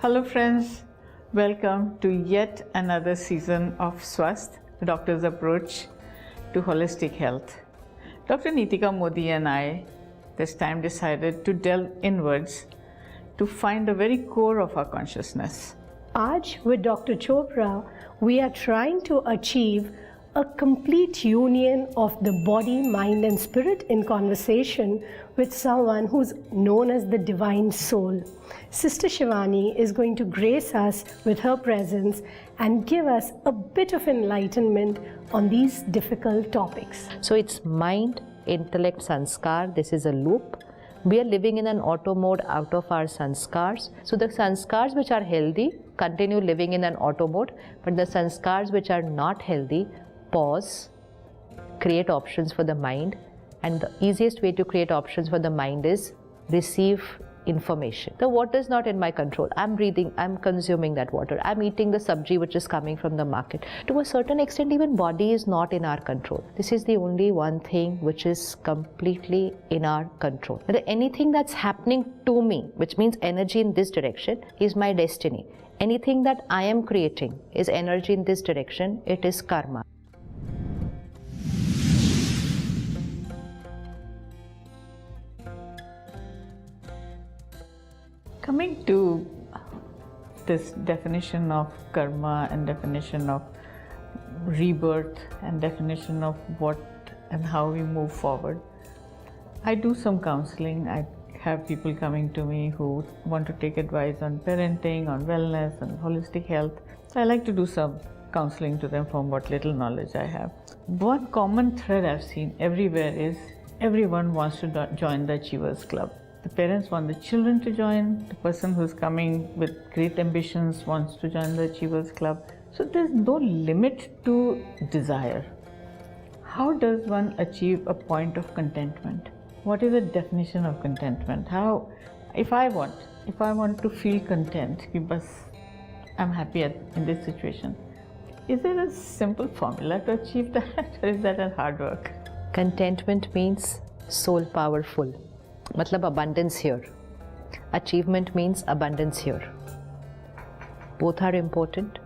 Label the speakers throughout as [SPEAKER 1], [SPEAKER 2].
[SPEAKER 1] Hello friends, welcome to yet another season of Swasth, the doctor's approach to holistic health. Dr. Neetika Modi and I this time decided to delve inwards to find the very core of our consciousness.
[SPEAKER 2] Aaj with Dr. Chopra, we are trying to achieve a complete union of the body, mind and spirit in conversation with someone who's known as the divine soul. Sister Shivani is going to grace us with her presence and give us a bit of enlightenment on these difficult topics.
[SPEAKER 3] So it's mind, intellect, sanskar. This is a loop. We are living in an auto mode out of our sanskars. So the sanskars which are healthy continue living in an auto mode, but the sanskars which are not healthy pause, create options for the mind, and the easiest way to create options for the mind is receive information. The water is not in my control. I'm breathing, I'm consuming that water, I'm eating the sabji which is coming from the market. To a certain extent, even body is not in our control. This is the only one thing which is completely in our control. But anything that's happening to me, which means energy in this direction, is my destiny. Anything that I am creating is energy in this direction, it is karma.
[SPEAKER 1] Coming to this definition of karma and definition of rebirth and definition of what and how we move forward, I do some counseling. I have people coming to me who want to take advice on parenting, on wellness, on holistic health. I like to do some counseling to them from what little knowledge I have. One common thread I've seen everywhere is everyone wants to join the Achievers Club. The parents want the children to join. The person who's coming with great ambitions wants to join the Achievers Club. So there's no limit to desire. How does one achieve a point of contentment? What is the definition of contentment? How, if I want to feel content, because I'm happy in this situation, is there a simple formula to achieve that, or is that a hard work?
[SPEAKER 3] Contentment means soul powerful. Matlab abundance here. Achievement means abundance here. Both are important,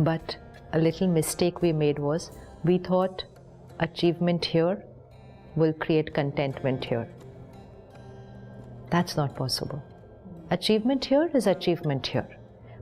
[SPEAKER 3] but a little mistake we made was we thought achievement here will create contentment here. That's not possible. Achievement here is achievement here.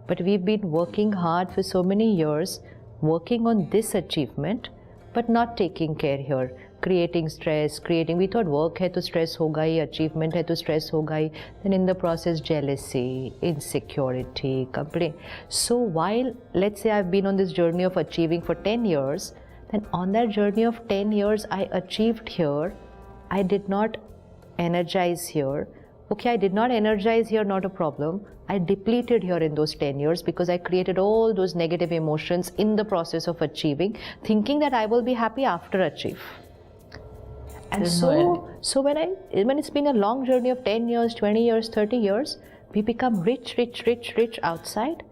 [SPEAKER 3] But we've been working hard for so many years, working on this achievement, but not taking care here. Creating stress, we thought work hai to stress hoga hi, achievement hai to stress hoga hi. Then in the process, jealousy, insecurity, complaint. So while, let's say I've been on this journey of achieving for 10 years, then on that journey of 10 years, I achieved here. I did not energize here. Okay, I did not energize here, not a problem. I depleted here in those 10 years because I created all those negative emotions in the process of achieving, thinking that I will be happy after achieve. And so when it's been a long journey of 10 years, 20 years, 30 years, we become rich outside.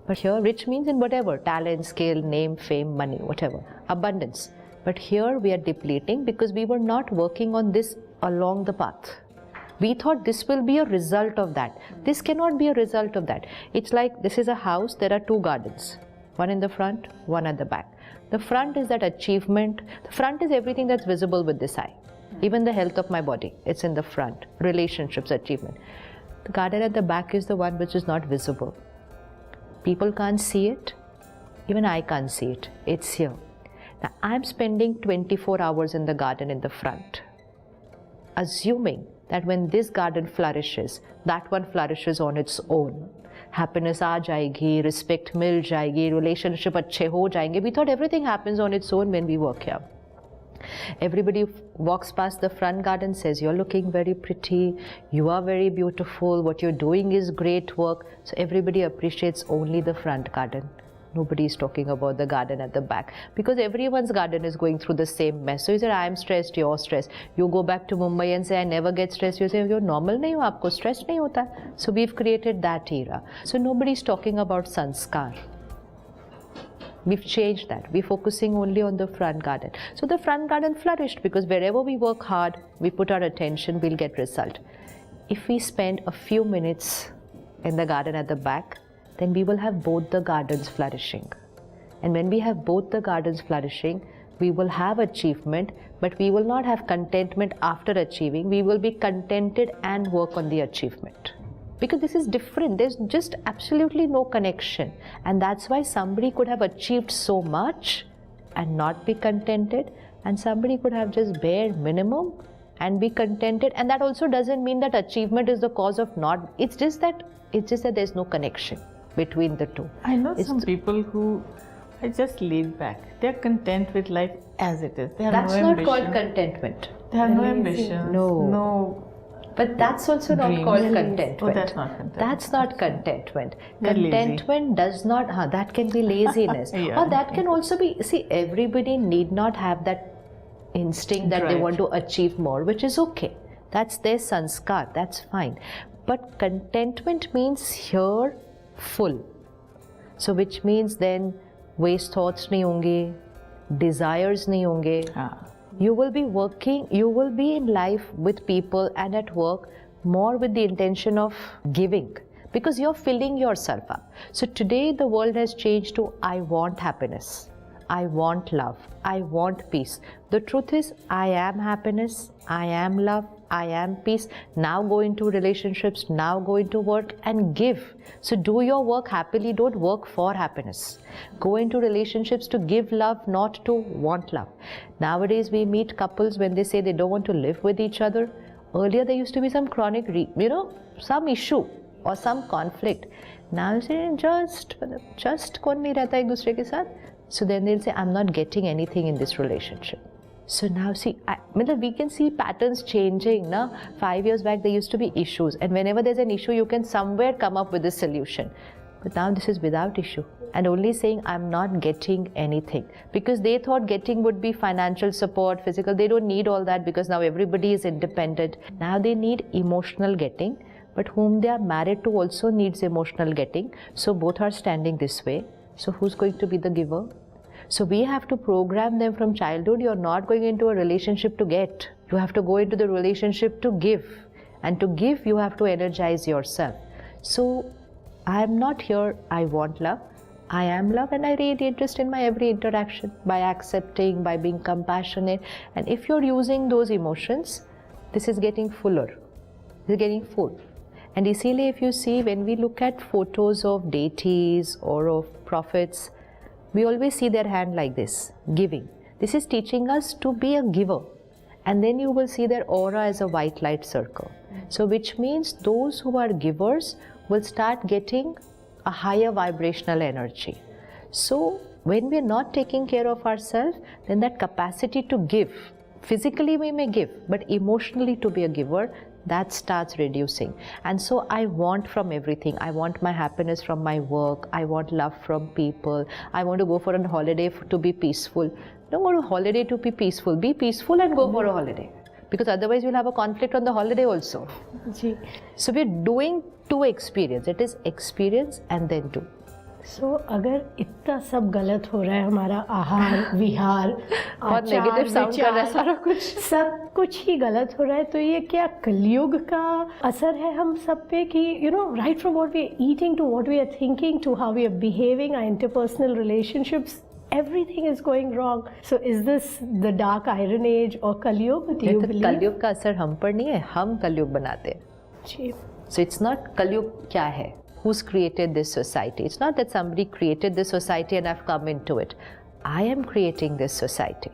[SPEAKER 3] But here, rich means in whatever, talent, skill, name, fame, money, whatever, abundance. But here we are depleting because we were not working on this along the path. We thought this will be a result of that. This cannot be a result of that. It's like this is a house, there are two gardens. One in the front, one at the back. The front is that achievement. The front is everything that's visible with this eye. Even the health of my body, it's in the front. Relationships, achievement. The garden at the back is the one which is not visible. People can't see it. Even I can't see it. It's here. Now, I'm spending 24 hours in the garden in the front, assuming that when this garden flourishes, that one flourishes on its own. Happiness aa jayegi, respect mil jayegi, relationship अच्छे हो जाएंगे. We thought everything happens on its own when we work here. Everybody walks past the front garden, says, you're looking very pretty, you are very beautiful, what you're doing is great work. So everybody appreciates only the front garden. Nobody is talking about the garden at the back because everyone's garden is going through the same mess. So you say, I'm stressed, you're stressed. You go back to Mumbai and say, I never get stressed. You say, you're normal nahi ho, aapko stress nahi hota. So we've created that era. So nobody's talking about sanskar. We've changed that. We're focusing only on the front garden. So the front garden flourished because wherever we work hard, we put our attention, we'll get result. If we spend a few minutes in the garden at the back, then we will have both the gardens flourishing. And when we have both the gardens flourishing, we will have achievement, but we will not have contentment after achieving. We will be contented and work on the achievement. Because this is different. There's just absolutely no connection. And that's why somebody could have achieved so much and not be contented, and somebody could have just bare minimum and be contented. And that also doesn't mean that achievement is the cause of not. It's just that there's no connection between the two.
[SPEAKER 1] I know some people who are just laid back. They're content with life as it is. They have
[SPEAKER 3] That's
[SPEAKER 1] no
[SPEAKER 3] not
[SPEAKER 1] ambition.
[SPEAKER 3] called contentment.
[SPEAKER 1] They have no ambition.
[SPEAKER 3] No. But that's also not
[SPEAKER 1] dreams.
[SPEAKER 3] called contentment.
[SPEAKER 1] Oh, that's not contentment.
[SPEAKER 3] That's not contentment.
[SPEAKER 1] They're
[SPEAKER 3] Contentment does not, that can be laziness.
[SPEAKER 1] Yeah.
[SPEAKER 3] Or that can also be, see, everybody need not have that instinct that they
[SPEAKER 1] Right.
[SPEAKER 3] want to achieve more, which is okay. That's their sanskar, that's fine. But contentment means here full. So which means then waste thoughts nahi honge, desires nahi honge. You will be working, you will be in life with people and at work more with the intention of giving, because you're filling yourself up. So today the world has changed to I want happiness, I want love, I want peace. The truth is I am happiness, I am love, I am peace. Now go into relationships, now go into work and give. So do your work happily, don't work for happiness. Go into relationships to give love, not to want love. Nowadays we meet couples when they say they don't want to live with each other. Earlier there used to be some chronic, some issue or some conflict. Now you say just kaun nahi rehta ek dusre ke sath. So then they'll say I'm not getting anything in this relationship. So now see, we can see patterns changing. Na? 5 years back there used to be issues, and whenever there's an issue you can somewhere come up with a solution. But now this is without issue, and only saying I'm not getting anything, because they thought getting would be financial support, physical. They don't need all that because now everybody is independent. Now they need emotional getting, but whom they are married to also needs emotional getting. So both are standing this way. So who's going to be the giver? So we have to program them from childhood. You're not going into a relationship to get. You have to go into the relationship to give. And to give, you have to energize yourself. So I am not here, I want love. I am love, and I radiate just in my every interaction by accepting, by being compassionate. And if you're using those emotions, this is getting fuller. This is getting full. And इसीलिए if you see, when we look at photos of deities or of prophets, we always see their hand like this, giving. This is teaching us to be a giver. And then you will see their aura as a white light circle. So which means those who are givers will start getting a higher vibrational energy. So when we are not taking care of ourselves, then that capacity to give, physically we may give, but emotionally to be a giver, that starts reducing. And so I want from everything. I want my happiness from my work. I want love from people. I want to go for a holiday to be peaceful. Don't go to a holiday to be peaceful. Be peaceful and go for a holiday. Because otherwise we'll have a conflict on the holiday also. So we're doing two experience. It is experience and then do.
[SPEAKER 2] So, अगर इतना सब गलत हो रहा है, हमारा आहार विहार
[SPEAKER 3] और नेगेटिव साउंड कर रहा है सारा कुछ,
[SPEAKER 2] सब कुछ ही गलत हो रहा है, तो ये क्या कलयुग का असर है हम सब पे कि right from what we are eating to what we are thinking to how we are behaving, our interpersonal relationships, everything is going wrong. So is this the dark iron age or कलयुग? Do you believe?
[SPEAKER 3] कलयुग का असर हम पर नहीं है, हम कलयुग बनाते हैं.
[SPEAKER 2] जी.
[SPEAKER 3] So it's not कलयुग क्या है? Who's created this society? It's not that somebody created this society and I've come into it. I am creating this society.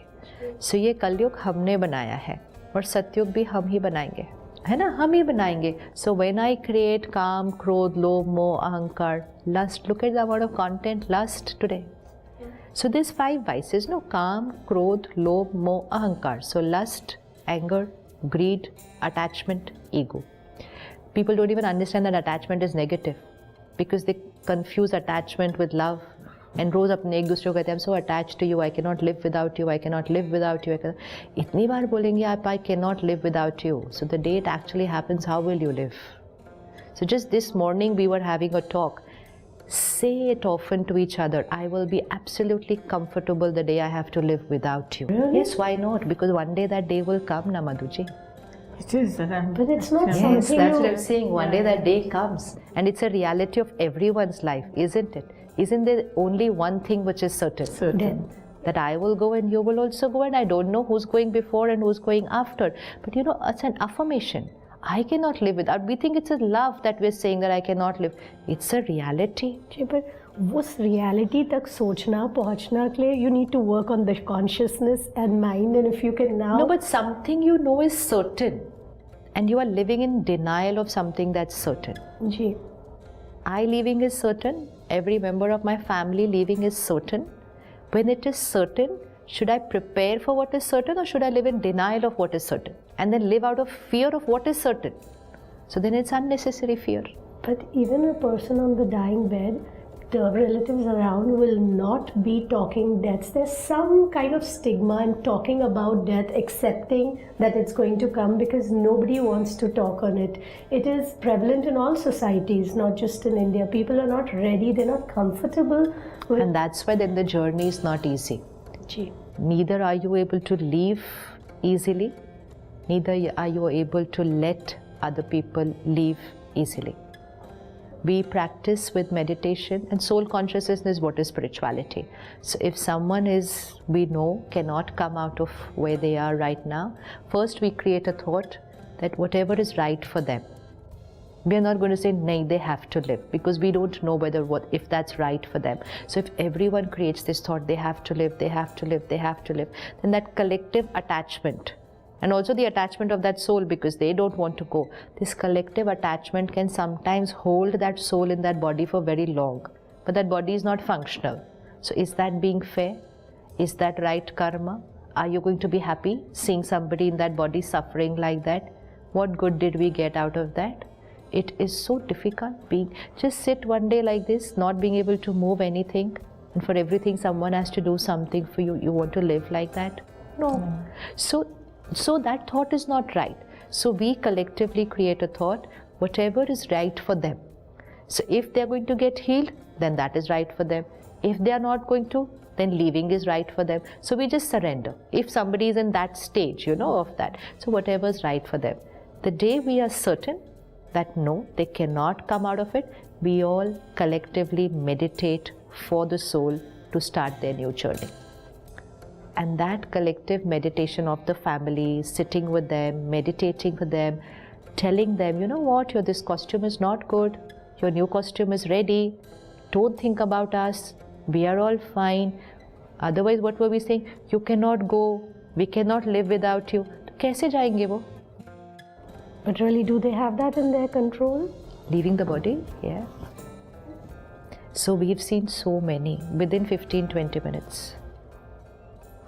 [SPEAKER 3] So ये कलयुग हमने बनाया है और सतयुग भी हम ही बनाएंगे, है ना? हम ही बनाएंगे. So when I create काम, क्रोध, लोभ, मोह, अहंकार, lust, look at the amount of content lust today. So there's 5 vices, no? काम, क्रोध, लोभ, मोह, अहंकार. So lust, anger, greed, attachment, ego. People don't even understand that attachment is negative, because they confuse attachment with love. And रोज अपने एक दूसरे को कहते हैं I'm so attached to you, I cannot live without you, I cannot live without you. इतनी बार बोलेंगे आप I cannot live without you. So the day it actually happens, how will you live? So just this morning we were having a talk. Say it often to each other. I will be absolutely comfortable the day I have to live without you.
[SPEAKER 2] Really?
[SPEAKER 3] Yes, why not? Because one day that day will come, na Madhuji.
[SPEAKER 1] It is that I'm.
[SPEAKER 2] But it's not
[SPEAKER 3] Yes,
[SPEAKER 2] something
[SPEAKER 3] that's
[SPEAKER 2] you-
[SPEAKER 3] what I'm saying. One day that day comes, and it's a reality of everyone's life, isn't it? Isn't there only one thing which is certain?
[SPEAKER 1] Certain.
[SPEAKER 3] That I will go and you will also go, and I don't know who's going before and who's going after. But you know, it's an affirmation. I cannot live without. We think it's a love that we're saying that I cannot live. It's a reality.
[SPEAKER 2] जी, पर उस reality तक सोचना पहुंचना के लिए you need to work on the consciousness and mind, and if you can now.
[SPEAKER 3] No, but something you know is certain, and you are living in denial of something that's certain.
[SPEAKER 2] Ji.
[SPEAKER 3] I leaving is certain. Every member of my family leaving is certain. When it is certain, should I prepare for what is certain, or should I live in denial of what is certain and then live out of fear of what is certain? So then it's unnecessary fear.
[SPEAKER 2] But even a person on the dying bed, the relatives around will not be talking deaths. There's some kind of stigma in talking about death, accepting that it's going to come, because nobody wants to talk on it. It is prevalent in all societies, not just in India. People are not ready, they're not comfortable with.
[SPEAKER 3] And that's why then the journey is not easy.
[SPEAKER 2] Ji.
[SPEAKER 3] Neither are you able to leave easily, neither are you able to let other people leave easily. We practice with meditation, and soul consciousness is what is spirituality. So if someone is, we know, cannot come out of where they are right now, first we create a thought that whatever is right for them. We are not going to say, nay, they have to live, because we don't know if that's right for them. So if everyone creates this thought, they have to live, they have to live, they have to live, then that collective attachment, and also the attachment of that soul, because they don't want to go, this collective attachment can sometimes hold that soul in that body for very long, but that body is not functional. So is that being fair? Is that right karma? Are you going to be happy seeing somebody in that body suffering like that? What good did we get out of that? It is so difficult just sit one day like this, not being able to move anything, and for everything someone has to do something for you. You want to live like that? No. So that thought is not right. So we collectively create a thought, whatever is right for them. So if they're going to get healed, then that is right for them. If they are not going to, then leaving is right for them. So we just surrender. If somebody is in that stage, of that. So whatever is right for them. The day we are certain that no, they cannot come out of it, we all collectively meditate for the soul to start their new journey. And that collective meditation of the family, sitting with them, meditating with them, telling them, you know what, this costume is not good, your new costume is ready, don't think about us, we are all fine. Otherwise, what were we saying? You cannot go, we cannot live without you. कैसे जाएंगे वो?
[SPEAKER 2] But really, do they have that in their control?
[SPEAKER 3] Leaving the body, yeah. So we've seen so many within 15-20 minutes.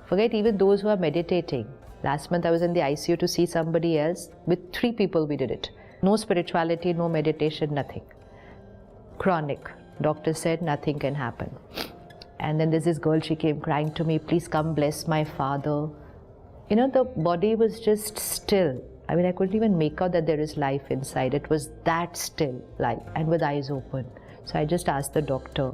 [SPEAKER 3] Forget even those who are meditating. Last month I was in the ICU to see somebody else. With 3 people we did it. No spirituality, no meditation, nothing. Chronic. Doctor said nothing can happen. And then there's this girl, she came crying to me, please come bless my father. The body was just still. I mean, I couldn't even make out that there is life inside. It was that still, life, and with eyes open. So I just asked the doctor.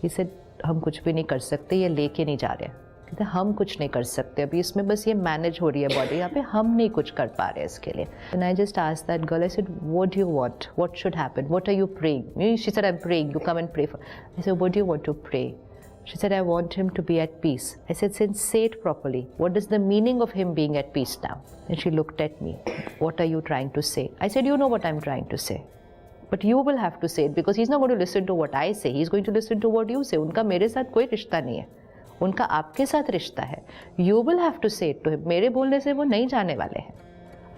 [SPEAKER 3] He said, हम कुछ भी नहीं कर सकते, ये लेके नहीं जा रहे। कहते हम कुछ नहीं कर सकते, अभी इसमें बस ये मैनेज हो रही है बॉडी, यहाँ पे हम नहीं कुछ कर पा रहे इसके लिए। And I just asked that girl, I said, what do you want? What should happen? What are you praying? She said, I'm praying, you come and pray for. I said, what do you want to pray? She said, I want him to be at peace. I said, then say it properly. What is the meaning of him being at peace now? And she looked at me. What are you trying to say? I said, you know what I'm trying to say. But you will have to say it, because he's not going to listen to what I say. He's going to listen to what you say. उनका मेरे साथ कोई रिश्ता नहीं है. उनका आपके साथ रिश्ता है. You will have to say it to him. मेरे बोलने से वो नहीं जाने वाले हैं.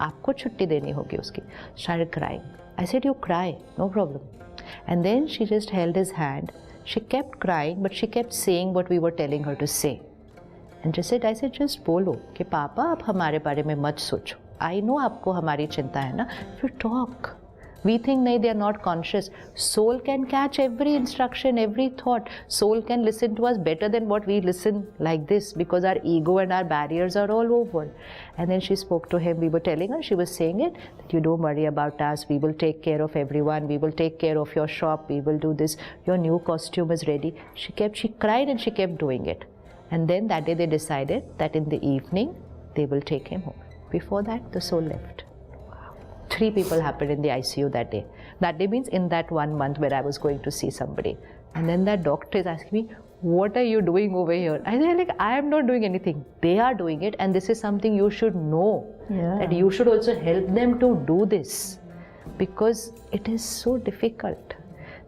[SPEAKER 3] आपको छुट्टी देनी होगी उसकी. Started crying. I said, you cry, no problem. And then she just held his hand. She kept crying, but she kept saying what we were telling her to say. And I said, just बोलो कि पापा आप हमारे बारे में मत सोचो. I know आपको हमारी चिंता है ना. फिर talk. We think no, they are not conscious. Soul can catch every instruction, every thought. Soul can listen to us better than what we listen like this, because our ego and our barriers are all over. And then she spoke to him. We were telling her, she was saying it, that you don't worry about us. We will take care of everyone. We will take care of your shop. We will do this. Your new costume is ready. She cried and she kept doing it. And then that day they decided that in the evening, they will take him home. Before that, the soul left. 3 people happened in the ICU that day. That day means in that 1 month where I was going to see somebody. And then that doctor is asking me, what are you doing over here? I say, like, I am not doing anything. They are doing it, and this is something you should know.
[SPEAKER 1] Yeah.
[SPEAKER 3] That you should also help them to do this, because it is so difficult.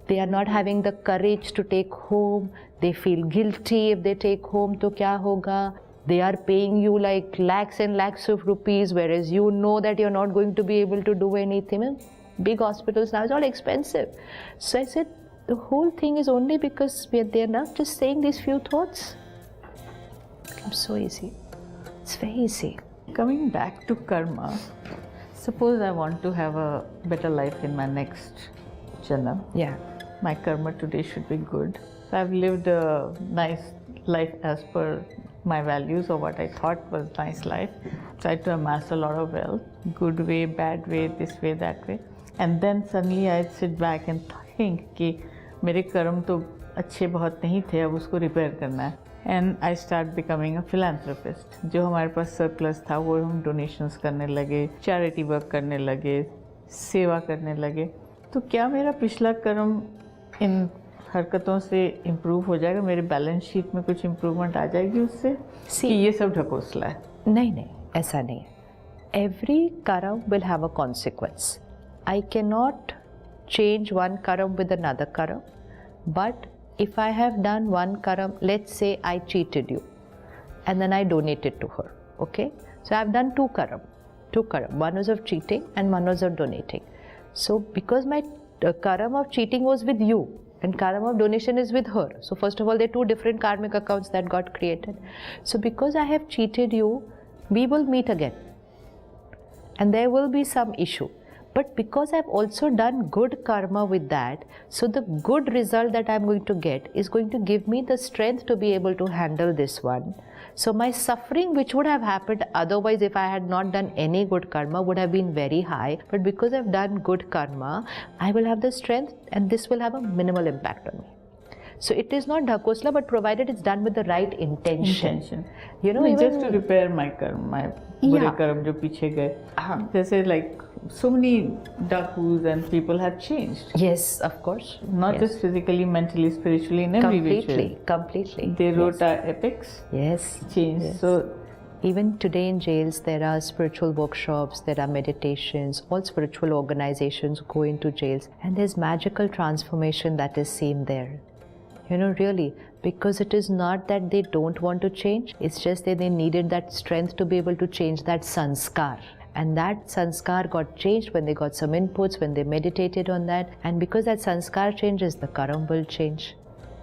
[SPEAKER 3] They are not having the courage to take home. They feel guilty if they take home, to kya hoga? They are paying you like lakhs and lakhs of rupees, whereas you know that you're not going to be able to do anything. Big hospitals now, it's all expensive. So I said, the whole thing is only because they're not just saying these few thoughts. It becomes so easy. It's very easy.
[SPEAKER 1] Coming back to karma, suppose I want to have a better life in my next janam.
[SPEAKER 3] Yeah.
[SPEAKER 1] My karma today should be good. So I've lived a nice life as per my values or what I thought was nice life. Tried to amass a lot of wealth, good way, bad way, this way, that way. And then suddenly I'd sit back and think कि मेरे कर्म तो अच्छे बहुत नहीं थे, अब उसको रिपेयर करना है. And I start becoming a philanthropist. जो हमारे पास सरप्लस था वो हम डोनेशंस करने लगे, चैरिटी वर्क करने लगे, सेवा करने लगे. तो क्या मेरा पिछला कर्म इन हरकतों से इम्प्रूव हो जाएगा? मेरे बैलेंस शीट में कुछ इम्प्रूवमेंट आ जाएगी उससे? कि ये सब ढकोसला है?
[SPEAKER 3] नहीं नहीं, ऐसा नहीं है. Every karma will have a consequence. I cannot change one karma with another karma, but if I have done one karma, let's say I cheated you and then I donated to her, okay? So I have done two karma. One was of cheating and one was of donating. So because my karma of cheating was with you and karma of donation is with her, so first of all there are two different karmic accounts that got created. So because I have cheated you, we will meet again and there will be some issue. But because I've also done good karma with that, so the good result that I'm going to get is going to give me the strength to be able to handle this one. So my suffering, which would have happened otherwise if I had not done any good karma, would have been very high. But because I've done good karma, I will have the strength and this will have a minimal impact on me. So it is not dhakosla, but provided it's done with the right intention. You know, even
[SPEAKER 1] just to repair my karma, my बुरे कर्म जो पीछे गए. जैसे like so many dakus and people have changed.
[SPEAKER 3] Yes, of course.
[SPEAKER 1] Not just physically, mentally, spiritually, in every way.
[SPEAKER 3] Completely.
[SPEAKER 1] They wrote our epics.
[SPEAKER 3] Yes.
[SPEAKER 1] Changed.
[SPEAKER 3] Yes.
[SPEAKER 1] So
[SPEAKER 3] even today in jails, there are spiritual workshops, there are meditations, all spiritual organizations go into jails, and there's magical transformation that is seen there. You know, really, because it is not that they don't want to change, it's just that they needed that strength to be able to change that sanskar. And that sanskar got changed when they got some inputs, when they meditated on that. And because that sanskar changes, the karma will change.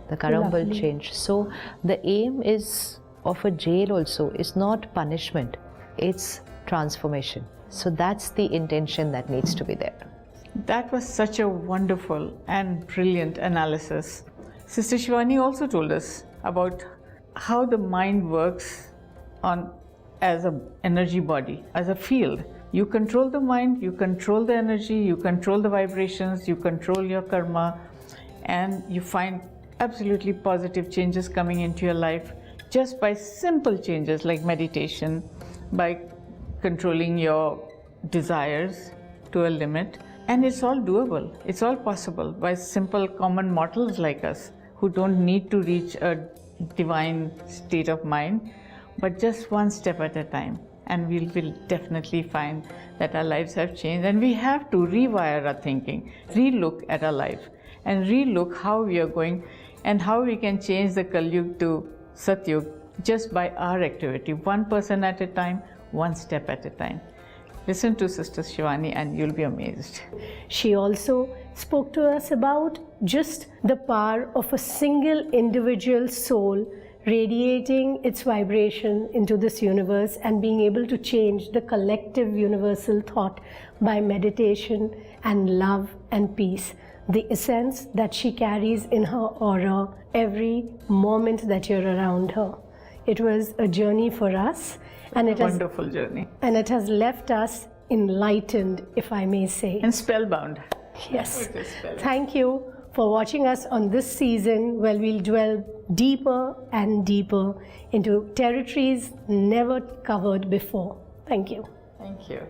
[SPEAKER 3] The karma will change. So the aim is of a jail also is not punishment, it's transformation. So that's the intention that needs to be there.
[SPEAKER 1] that was such a wonderful and brilliant analysis. Sister Shivani also told us about how the mind works as an energy body, as a field. You control the mind, you control the energy, you control the vibrations, you control your karma, and you find absolutely positive changes coming into your life just by simple changes like meditation, by controlling your desires to a limit. And it's all doable, it's all possible by simple common mortals like us who don't need to reach a divine state of mind, but just one step at a time. And we will definitely find that our lives have changed, and we have to rewire our thinking, relook at our life, and relook how we are going and how we can change the Kalyug to Satyug just by our activity, one person at a time, one step at a time. Listen to Sister Shivani and you'll be amazed.
[SPEAKER 2] She also spoke to us about just the power of a single individual soul radiating its vibration into this universe and being able to change the collective universal thought by meditation and love and peace. The essence that she carries in her aura every moment that you're around her. It was a journey for us, and it
[SPEAKER 1] wonderful journey.
[SPEAKER 2] And it has left us enlightened, if I may say.
[SPEAKER 1] And spellbound.
[SPEAKER 2] Yes. Thank you for watching us on this season where we'll dwell deeper and deeper into territories never covered before. Thank you.
[SPEAKER 1] Thank you.